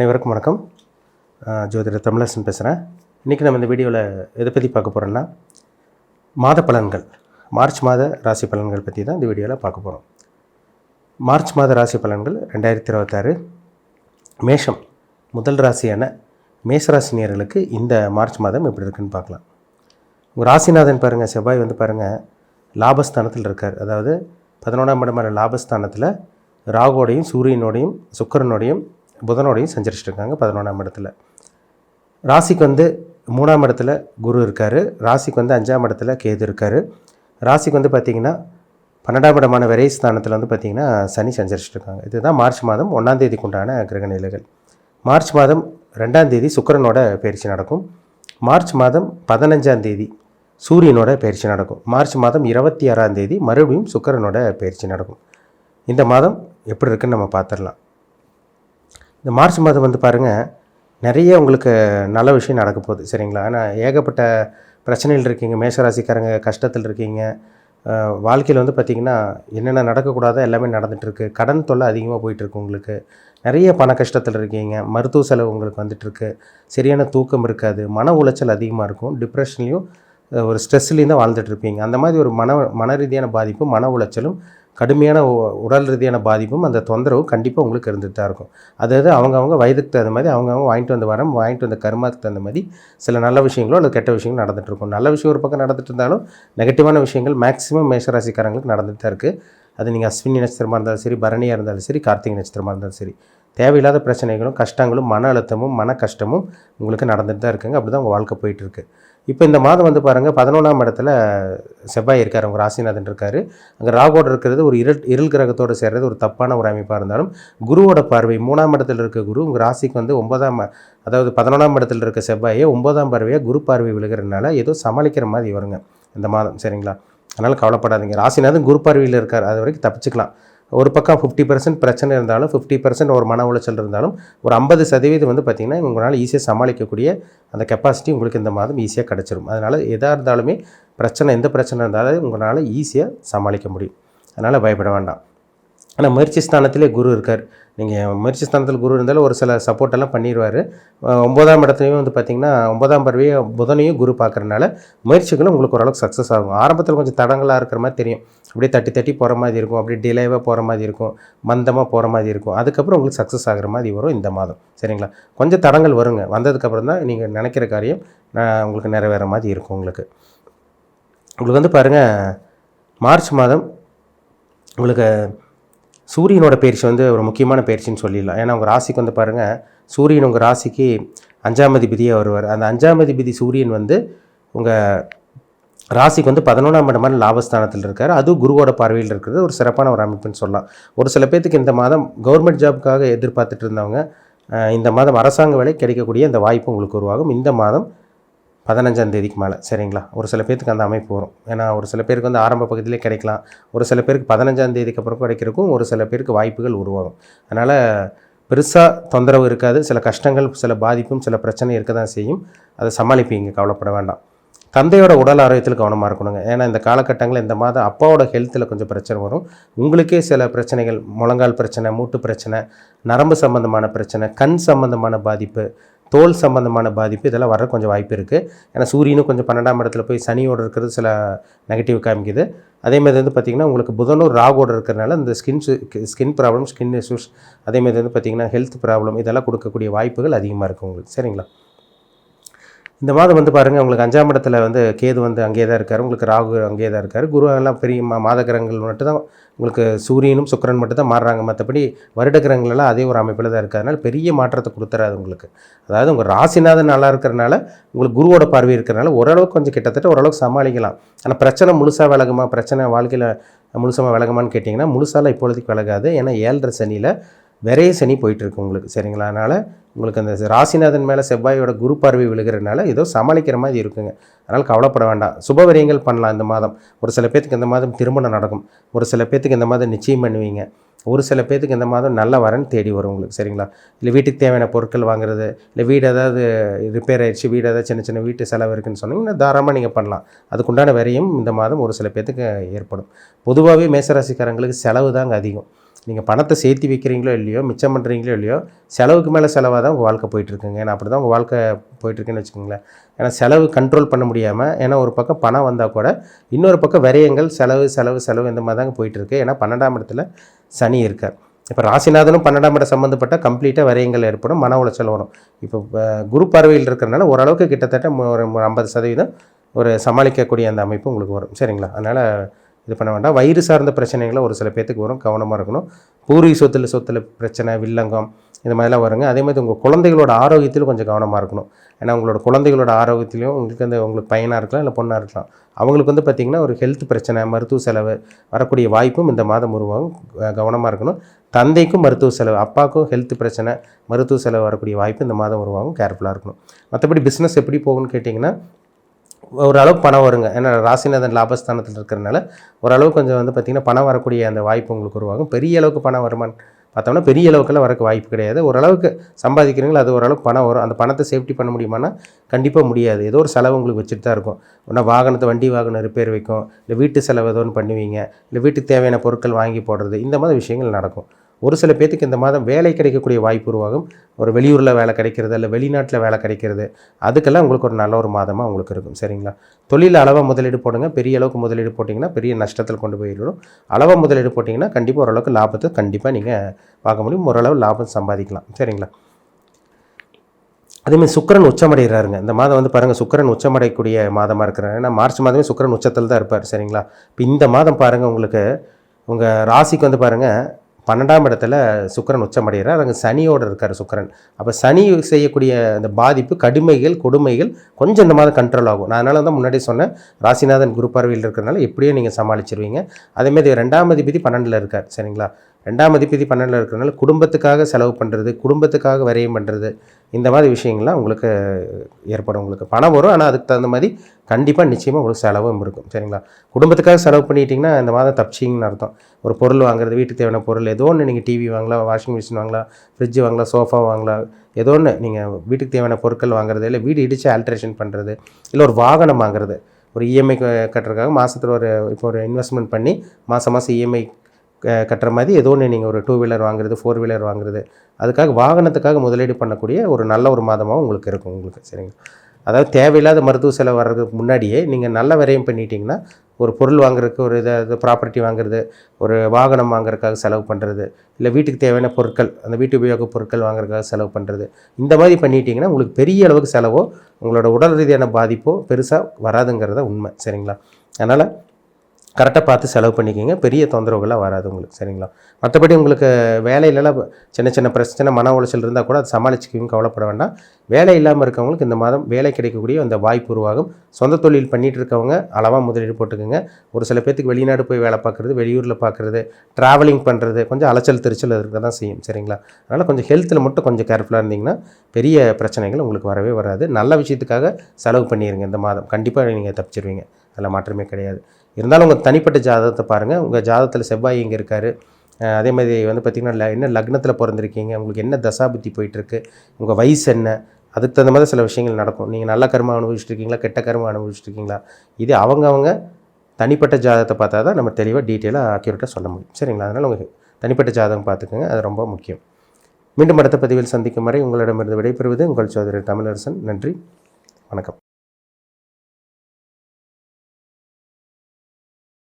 அனைவருக்கும் வணக்கம். ஜோதிடர் தமிழரசன் பேசுகிறேன். இன்றைக்கி நம்ம இந்த வீடியோவில் எதை பற்றி பார்க்க போகிறோன்னா, மாத பலன்கள், மார்ச் மாத ராசி பலன்கள் பற்றி தான் இந்த வீடியோவில் பார்க்க போகிறோம். மார்ச் மாத ராசி பலன்கள் 2026 மேஷம் முதல் ராசியான மேசராசினியர்களுக்கு இந்த மார்ச் மாதம் எப்படி இருக்குன்னு பார்க்கலாம். உங்கள் ராசிநாதன் பாருங்கள், செவ்வாய் பாருங்கள் லாபஸ்தானத்தில் இருக்கார். அதாவது 11ஆம் இடமான லாபஸ்தானத்தில் ராகுவோடையும் சூரியனோடையும் சுக்கிரனோடையும் புதனோடையும் செஞ்சிருச்சுருக்காங்க 11ஆம் இடத்துல. ராசிக்கு 3ஆம் இடத்துல குரு இருக்கார். ராசிக்கு 5ஆம் இடத்துல கேது இருக்கார். ராசிக்கு பார்த்திங்கன்னா 12ஆம் இடமான விரைஸ்தானத்தில் பார்த்திங்கன்னா சனி செஞ்சிருச்சுருக்காங்க. இதுதான் மார்ச் மாதம் 1ஆம் தேதிக்கு உண்டான கிரக நிலைகள். மார்ச் மாதம் 2ஆம் தேதி சுக்கிரனோட பயிற்சி நடக்கும். மார்ச் மாதம் 15ஆம் தேதி சூரியனோட பயிற்சி நடக்கும். மார்ச் மாதம் 26ஆம் தேதி மறுபடியும் சுக்கிரனோட பயிற்சி நடக்கும். இந்த மாதம் எப்படி இருக்குன்னு நம்ம பார்த்துடலாம். இந்த மார்ச் மாதம் பாருங்கள், நிறைய உங்களுக்கு நல்ல விஷயம் நடக்க போகுது, சரிங்களா? ஆனால் ஏகப்பட்ட பிரச்சனைகள் இருக்கீங்க, மேஷராசிக்காரங்க கஷ்டத்தில் இருக்கீங்க. வாழ்க்கையில் பார்த்திங்கன்னா என்னென்ன நடக்கக்கூடாதோ எல்லாமே நடந்துகிட்ருக்கு. கடன் தொல்லை அதிகமாக போயிட்டுருக்கு. உங்களுக்கு நிறைய பண கஷ்டத்தில் இருக்கீங்க. மருத்துவ செலவு உங்களுக்கு வந்துட்டுருக்கு. சரியான தூக்கம் இருக்காது. மன உளைச்சல் அதிகமாக இருக்கும். டிப்ரெஷன்லேயும் ஒரு ஸ்ட்ரெஸ்லேயும் தான் வாழ்ந்துட்டுருப்பீங்க. அந்த மாதிரி ஒரு மன ரீதியான பாதிப்பும் மன உளைச்சலும் கடுமையான உடல் ரீதியான பாதிப்பும் அந்த தொந்தரவு கண்டிப்பாக உங்களுக்கு இருந்துட்டு தான் இருக்கும். அதாவது அவங்கவுங்க வயதுக்கு தகுந்த மாதிரி அவங்கவுங்க வாங்கிட்டு வந்த கருமாத்துக்கு தகுந்த மாதிரி சில நல்ல விஷயங்களோ அல்லது கெட்ட விஷயங்களும் நடந்துகிட்டு இருக்கும். நல்ல விஷயம் ஒரு பக்கம் நடந்துட்டு இருந்தாலும் நெகட்டிவான விஷயங்கள் மேக்ஸிமம் மேஷராசிக்காரங்களுக்கு நடந்துட்டு தான் இருக்குது. அது நீங்கள் அஸ்வினி நட்சத்திரமாக இருந்தாலும் சரி, பரணியாக இருந்தாலும் சரி, கார்த்திகை நட்சத்திரமாக இருந்தாலும் சரி, தேவையில்லாத பிரச்சனைகளும் கஷ்டங்களும் மன அழுத்தமும் மன கஷ்டமும் உங்களுக்கு நடந்துட்டு தான் இருக்குங்க. அப்படி தான் உங்கள் வாழ்க்கை போயிட்டுருக்கு. இப்போ இந்த மாதம் பாருங்கள் 11ஆம் இடத்துல செவ்வாய் இருக்கார், உங்கள் ராசிநாதன் இருக்கார். அங்கே ராகுவோடு இருக்கிறது ஒரு இருள் கிரகத்தோடு சேர்றது ஒரு தப்பான ஒரு அமைப்பாக இருந்தாலும், குருவோட பார்வை 3ஆம் இடத்துல இருக்க குரு உங்கள் ராசிக்கு 9ஆம், அதாவது 11ஆம் இடத்துல இருக்க செவ்வாயை 9ஆம் பார்வையாக குரு பார்வை விழுகிறதுனால ஏதோ சமாளிக்கிற மாதிரி வருங்க இந்த மாதம், சரிங்களா? அதனால் கவலைப்படாதீங்க. ராசிநாதன் குரு பார்வையில் இருக்கார், அது வரைக்கும் தப்பிச்சுக்கலாம். ஒரு பக்கம் 50% பிரச்சனை இருந்தாலும் 50% ஒரு மன உளைச்சல் இருந்தாலும் ஒரு 50% பார்த்திங்கன்னா உங்களால் ஈஸியாக சமாளிக்கக்கூடிய அந்த கெப்பாசிட்டி உங்களுக்கு இந்த மாதம் ஈஸியாக கிடச்சிரும். அதனால் எதாக இருந்தாலுமே எந்த பிரச்சனை இருந்தாலும் உங்களால் ஈஸியாக சமாளிக்க முடியும். அதனால் பயப்பட வேண்டாம். ஆனால் முயற்சி ஸ்தானத்திலே குரு இருக்கார். நீங்கள் முயற்சி ஸ்தானத்தில் குரு இருந்தாலும் ஒரு சில சப்போர்ட்டெல்லாம் பண்ணிடுவார். 9ஆம் இடத்துலையும் பார்த்திங்கன்னா 9ஆம் பார்வையை புதனையும் குரு பார்க்குறதுனால முயற்சிகளும் உங்களுக்கு ஓரளவுக்கு சக்ஸஸ் ஆகும். ஆரம்பத்தில் கொஞ்சம் தடங்களாக இருக்கிற மாதிரி தெரியும். அப்படியே தட்டி போகிற மாதிரி இருக்கும், அப்படியே டிலேவாக போகிற மாதிரி இருக்கும், மந்தமாக போகிற மாதிரி இருக்கும். அதுக்கப்புறம் உங்களுக்கு சக்ஸஸ் ஆகிற மாதிரி வரும் இந்த மாதம், சரிங்களா? கொஞ்சம் தடங்கள் வருங்க. வந்ததுக்கப்புறம் தான் நீங்கள் நினைக்கிற காரியம் உங்களுக்கு நிறைவேற மாதிரி இருக்கும். உங்களுக்கு பாருங்கள், மார்ச் மாதம் உங்களுக்கு சூரியனோட பயிற்சி ஒரு முக்கியமான பயிற்சின்னு சொல்லிடலாம். ஏன்னா உங்கள் ராசிக்கு பாருங்கள், சூரியன் உங்கள் ராசிக்கு 5ஆம் அதிபதியாக வருவார். அந்த 5ஆம் அதிபதி சூரியன் உங்கள் ராசிக்கு 11ஆம் இடமான லாபஸ்தானத்தில் இருக்கார். அதுவும் குருவோட பார்வையில் இருக்கிறது ஒரு சிறப்பான ஒரு அமைப்புன்னு சொல்லலாம். ஒரு சில பேர்த்துக்கு இந்த மாதம் கவர்மெண்ட் ஜாபுக்காக எதிர்பார்த்துட்டு இருந்தவங்க இந்த மாதம் அரசாங்க வேலை கிடைக்கக்கூடிய இந்த வாய்ப்பு உங்களுக்கு உருவாகும் இந்த மாதம் 15ஆம் தேதிக்கு மேலே, சரிங்களா? ஒரு சில பேருக்கு அந்த அமைப்பு வரும். ஏன்னா ஒரு சில பேருக்கு ஆரம்ப பகுதியிலே கிடைக்கலாம். ஒரு சில பேருக்கு 15ஆம் தேதிக்கு அப்புறம் கிடைக்கிறக்கும் ஒரு சில பேருக்கு வாய்ப்புகள் உருவாகும். அதனால் பெருசாக தொந்தரவு இருக்காது. சில கஷ்டங்கள், சில பாதிப்பும், சில பிரச்சனை இருக்க தான் செய்யும். அதை சமாளிப்பீங்க, கவலைப்பட வேண்டாம். தந்தையோட உடல் ஆரோக்கியத்தில் கவனமாக இருக்கணுங்க. ஏன்னா இந்த காலகட்டங்களில் இந்த மாதம் அப்பாவோட ஹெல்த்தில் கொஞ்சம் பிரச்சனை வரும். உங்களுக்கே சில பிரச்சனைகள், முழங்கால் பிரச்சனை, மூட்டு பிரச்சனை, நரம்பு சம்பந்தமான பிரச்சனை, கண் சம்பந்தமான பாதிப்பு, தோல் சம்பந்தமான பாதிப்பு, இதெல்லாம் வர கொஞ்சம் வாய்ப்பு இருக்குது. ஏன்னா சூரியனும் கொஞ்சம் 12ஆம் இடத்துல போய் சனியோடு இருக்கிறது சில நெகட்டிவ் காமிக்குது. அதேமாதிரி பார்த்திங்கன்னா உங்களுக்கு புதனும் ராகுவோடு இருக்கிறதுனால இந்த ஸ்கின் ப்ராப்ளம், ஸ்கின் இஷ்யூஸ், அதேமாதிரி பார்த்திங்கன்னா ஹெல்த் ப்ராப்ளம் இதெல்லாம் கொடுக்கக்கூடிய வாய்ப்புகள் அதிகமாக இருக்குது உங்களுக்கு, சரிங்களா? இந்த மாதம் பாருங்கள், உங்களுக்கு 5ஆம் இடத்துல கேது அங்கேயே தான் இருக்கார். உங்களுக்கு ராகு அங்கேயே தான் இருக்கார். குரு எல்லாம் பெரிய மாத கிரகங்கள் மட்டும் தான் உங்களுக்கு சூரியனும் சுக்கிரன் மட்டும் தான் மாறுறாங்க. மற்றபடி வருட கிரகங்களெல்லாம் அதே ஒரு அமைப்பில் தான் இருக்கிறதுனால பெரிய மாற்றத்தை கொடுத்துறாது உங்களுக்கு. அதாவது உங்கள் ராசிநாதன் நல்லா இருக்கிறனால உங்களுக்கு குருவோட பார்வை இருக்கிறனால ஓரளவுக்கு கொஞ்சம் கிட்டத்தட்ட ஓரளவுக்கு சமாளிக்கலாம். ஆனால் பிரச்சனை முழுசாக விலகுமா, பிரச்சனை வாழ்க்கையில் முழுசாக விலகுமான்னு கேட்டிங்கன்னா முழுசாலாம் இப்பொழுதுக்கு விலகாது. ஏன்னா 7.5 சனியில் விரைய சனி போயிட்டுருக்கு உங்களுக்கு, சரிங்களா? அதனால் உங்களுக்கு அந்த ராசிநாதன் மேலே செவ்வாயோட குரு பார்வை விழுகிறதுனால ஏதோ சமாளிக்கிற மாதிரி இருக்குங்க. அதனால் கவலைப்பட வேண்டாம். சுபவிரயங்கள் பண்ணலாம் இந்த மாதம். ஒரு சில பேர்த்துக்கு இந்த மாதம் திருமணம் நடக்கும். ஒரு சில பேர்த்துக்கு இந்த மாதம் நிச்சயம் பண்ணுவீங்க. ஒரு சில பேர்த்துக்கு இந்த மாதம் நல்ல வரன் தேடி வரும் உங்களுக்கு, சரிங்களா? இல்லை வீட்டுக்கு தேவையான பொருட்கள் வாங்குறது, இல்லை வீடு ஏதாவது ரிப்பேர் ஆகிடுச்சு, வீடு ஏதாவது சின்ன வீட்டு செலவு இருக்குதுன்னு சொன்னீங்கன்னா தாராளமாக நீங்கள் பண்ணலாம். அதுக்குண்டான விரையும் இந்த மாதம் ஒரு சில பேர்த்துக்கு ஏற்படும். பொதுவாகவே மேசராசிக்காரங்களுக்கு செலவு தாங்க அதிகம். நீங்கள் பணத்தை சேர்த்து வைக்கிறீங்களோ இல்லையோ, மிச்சம் பண்ணுறீங்களோ இல்லையோ, செலவுக்கு மேலே செலவாக தான் உங்கள் வாழ்க்கை போயிட்டுருக்குங்க. ஏன்னா அப்படி தான் உங்கள் வாழ்க்கை போயிட்டுருக்குன்னு வச்சுக்கோங்களேன். ஏன்னா செலவு கண்ட்ரோல் பண்ண முடியாமல், ஏன்னா ஒரு பக்கம் பணம் வந்தால் கூட இன்னொரு பக்கம் விரயங்கள், செலவு இந்த மாதிரி தாங்க போயிட்டுருக்கு. ஏன்னா 12ஆம் இடத்துல சனி இருக்கார். இப்போ ராசிநாதனும் 12ஆம் இடம் சம்மந்தப்பட்ட கம்ப்ளீட்டாக விரயங்கள் ஏற்படும், மன உளைச்சல் வரும். இப்போ குரு பார்வையில் இருக்கிறனால ஓரளவுக்கு கிட்டத்தட்ட ஒரு 50% ஒரு சமாளிக்கக்கூடிய அந்த அமைப்பு உங்களுக்கு வரும். சரிங்களா? அதனால் இது பண்ண வேண்டாம். வயிறு சார்ந்த பிரச்சனைகளை ஒரு சில பேத்துக்கு வரும், கவனமாக இருக்கணும். பூர்வீக சொத்தில் பிரச்சனை, வில்லங்கம் இந்த மாதிரிலாம் வருங்க. அதே மாதிரி உங்கள் குழந்தைகளோட ஆரோக்கியத்திலும் கொஞ்சம் கவனமாக இருக்கணும். ஏன்னா உங்களோட குழந்தைகளோட ஆரோக்கியத்திலையும் உங்களுக்கு பையனாக இருக்கலாம், இல்லை பொண்ணாக இருக்கலாம், அவங்களுக்கு பார்த்திங்கன்னா ஒரு ஹெல்த் பிரச்சனை, மருத்துவ செலவு வரக்கூடிய வாய்ப்பும் இந்த மாதம் உருவாகும். கவனமாக இருக்கணும். தந்தைக்கும் மருத்துவ செலவு, அப்பாவுக்கும் ஹெல்த் பிரச்சனை, மருத்துவ செலவு வரக்கூடிய வாய்ப்பு இந்த மாதம் உருவாகும். கேர்ஃபுல்லாக இருக்கணும். மற்றபடி பிஸ்னஸ் எப்படி போகும்னு கேட்டிங்கன்னா, ஓரளவுக்கு பணம் வருங்க. ஏன்னா ராசிநாதன் லாபஸ்தானத்தில் இருக்கிறனால ஓரளவுக்கு கொஞ்சம் பார்த்திங்கன்னா பணம் வரக்கூடிய அந்த வாய்ப்பு உங்களுக்கு உருவாகும். பெரிய அளவுக்கு பணம் வருமானு பார்த்தோம்னா பெரிய அளவுக்குலாம் வரக்கு வாய்ப்பு கிடையாது. ஓரளவுக்கு சம்பாதிக்கிறீங்களோ அது ஓரளவுக்கு பணம் வரும். அந்த பணத்தை சேஃப்டி பண்ண முடியுமானா கண்டிப்பாக முடியாது. ஏதோ ஒரு செலவு உங்களுக்கு வச்சுட்டு தான் இருக்கும். ஒன்றா வண்டி வாகனம் ரிப்பேர் வைக்கும், இல்லை வீட்டு செலவு ஏதோ ஒன்று பண்ணுவீங்க, இல்லை வீட்டுக்கு தேவையான பொருட்கள் வாங்கி போடுறது, இந்த மாதிரி விஷயங்கள் நடக்கும். ஒரு சில பேத்துக்கு இந்த மாதம் வேலை கிடைக்கக்கூடிய வாய்ப்பு உருவாகும். ஒரு வெளியூரில் வேலை கிடைக்கிறது, இல்லை வெளிநாட்டில் வேலை கிடைக்கிறது, அதுக்கெல்லாம் உங்களுக்கு ஒரு நல்ல ஒரு மாதமாக உங்களுக்கு இருக்கும். சரிங்களா? தொழில் அளவாக முதலீடு போடுங்க. பெரிய அளவுக்கு முதலீடு போட்டிங்கன்னா பெரிய நஷ்டத்தில் கொண்டு போயிடும். அளவாக முதலீடு போட்டிங்கன்னா கண்டிப்பாக ஓரளவுக்கு லாபத்தை கண்டிப்பாக நீங்கள் பார்க்க முடியும். ஓரளவு லாபம் சம்பாதிக்கலாம். சரிங்களா? அதேமாதிரி சுக்கிரன் உச்சமடைகிறாருங்க. இந்த மாதம் பாருங்கள், சுக்கிரன் உச்சமடையக்கூடிய மாதமாக இருக்கிறாரு. ஏன்னா மார்ச் மாதமே சுக்கிரன் உச்சத்தில் தான் இருப்பார். சரிங்களா? இப்போ இந்த மாதம் பாருங்கள், உங்களுக்கு உங்கள் ராசிக்கு பாருங்கள் 12ஆம் இடத்துல சுக்கிரன் உச்சமடைகிறார். அங்கே சனியோடு இருக்கார் சுக்கிரன். அப்போ சனி செய்யக்கூடிய அந்த பாதிப்பு, கடுமைகள், கொடுமைகள் கொஞ்சம் இந்த மாதிரி கண்ட்ரோல் ஆகும். நான் அதனால முன்னாடி சொன்னேன், ராசிநாதன் குரு பார்வையில் இருக்கிறனால எப்படியும் நீங்கள் சமாளிச்சிருவீங்க. அதேமாதிரி 2ஆம் அதிபதி 12ல் இருக்கார். சரிங்களா? 2ஆம் அதிபதி 12ல் இருக்கிறனால குடும்பத்துக்காக செலவு பண்ணுறது, குடும்பத்துக்காக விரயம் பண்ணுறது, இந்த மாதிரி விஷயங்கள்லாம் உங்களுக்கு ஏற்படும். உங்களுக்கு பணம் வரும், ஆனால் அதுக்கு தகுந்த மாதிரி கண்டிப்பாக நிச்சயமாக உங்களுக்கு செலவும் இருக்கும். சரிங்களா? குடும்பத்துக்காக செலவு பண்ணிட்டீங்கன்னா இந்த மாதம் தப்பிச்சிங்கன்னு அர்த்தம். ஒரு பொருள் வாங்குறது, வீட்டுக்கு தேவையான பொருள் ஏதோ ஒன்று, நீங்கள் டிவி வாங்கலாம், வாஷிங் மிஷின் வாங்கலாம், ஃப்ரிட்ஜ் வாங்கலாம், சோஃபா வாங்கலாம், ஏதோ ஒன்று நீங்கள் வீட்டுக்கு தேவையான பொருட்கள் வாங்குறது, இல்லை வீடு இடித்து ஆல்ட்ரேஷன் பண்ணுறது, இல்லை ஒரு வாகனம் வாங்குறது, ஒரு இஎம்ஐ கட்டுறதுக்காக மாதத்தில் இப்போ ஒரு இன்வெஸ்ட்மெண்ட் பண்ணி மாதம் இஎம்ஐ கட்டுற மாதிரி ஏதோ ஒன்று நீங்கள் ஒரு 2 வீலர் வாங்குறது, 4 வீலர் வாங்குறது, அதுக்காக வாகனத்துக்காக முதலீடு பண்ணக்கூடிய ஒரு நல்ல ஒரு மாதமாகவும் உங்களுக்கு இருக்கும் உங்களுக்கு. சரிங்களா? அதாவது தேவையில்லாத மருத்துவ செலவு வர்றதுக்கு முன்னாடியே நீங்கள் நல்ல விரயம் பண்ணிட்டீங்கன்னா, ஒரு பொருள் வாங்குறதுக்கு, ஒரு ப்ராப்பர்ட்டி வாங்குறது, ஒரு வாகனம் வாங்குறதுக்காக செலவு பண்ணுறது, இல்லை வீட்டுக்கு தேவையான பொருட்கள், அந்த வீட்டு உபயோக பொருட்கள் வாங்குறதுக்காக செலவு பண்ணுறது, இந்த மாதிரி பண்ணிட்டீங்கன்னா உங்களுக்கு பெரிய அளவுக்கு செலவோ உங்களோட உடல் ரீதியான பாதிப்போ பெருசாக வராதுங்கிறத உண்மை. சரிங்களா? அதனால் கரெக்டாக பார்த்து செலவு பண்ணிக்கிங்க. பெரிய தொந்தரவுகளாக வராது உங்களுக்கு. சரிங்களா? மற்றபடி உங்களுக்கு வேலையிலலாம் சின்ன பிரச்சனை, மன உளைச்சல் இருந்தால் கூட அதை சமாளிச்சுக்குவீங்க, கவலைப்பட வேண்டாம். வேலை இல்லாமல் இருக்கவங்களுக்கு இந்த மாதம் வேலை கிடைக்கக்கூடிய அந்த வாய்ப்பு உருவாகும். சொந்த தொழில் பண்ணிகிட்டு இருக்கவங்க அளவாக முதலீடு போட்டுக்கோங்க. ஒரு சில பேத்துக்கு வெளிநாடு போய் வேலை பார்க்குறது, வெளியூரில் பார்க்குறது, ட்ராவலிங் பண்ணுறது கொஞ்சம் அலைச்சல் திருச்சல் இருக்க தான் செய்யும். சரிங்களா? அதனால் கொஞ்சம் ஹெல்த்தில் மட்டும் கொஞ்சம் கேர்ஃபுல்லாக இருந்தீங்கன்னா பெரிய பிரச்சனைகள் உங்களுக்கு வரவே வராது. நல்ல விஷயத்துக்காக செலவு பண்ணிடுங்க. இந்த மாதம் கண்டிப்பாக நீங்கள் தப்பிச்சிருவீங்க. அதில் மாற்றமே கிடையாது. இருந்தாலும் உங்கள் தனிப்பட்ட ஜாதகத்தை பாருங்கள். உங்கள் ஜாதகத்தில் செவ்வாய் இங்கே இருக்கார். அதே மாதிரி பார்த்திங்கன்னா என்ன லக்னத்தில் பிறந்திருக்கீங்க, உங்களுக்கு என்ன தசாபுத்தி போயிட்டுருக்கு, உங்கள் வயசு என்ன, அதுக்கு தகுந்த மாதிரி சில விஷயங்கள் நடக்கும். நீங்கள் நல்ல கர்மம் அனுபவிச்சுட்ருக்கீங்களா, கெட்ட கர்மம் அனுபவிச்சுட்ருக்கீங்களா, இது அவங்க தனிப்பட்ட ஜாதகத்தை பார்த்தா தான் நம்ம தெளிவாக டீட்டெயிலாக அக்யூரேட்டாக சொல்ல முடியும். சரிங்களா? அதனால் உங்கள் தனிப்பட்ட ஜாதகம் பார்த்துக்கோங்க, அது ரொம்ப முக்கியம். மீண்டும் அடுத்த பதிவில் சந்திக்கும் வரை உங்களிடமிருந்து விடைபெறுவது உங்கள் சோதரர் தமிழரசன். நன்றி, வணக்கம்.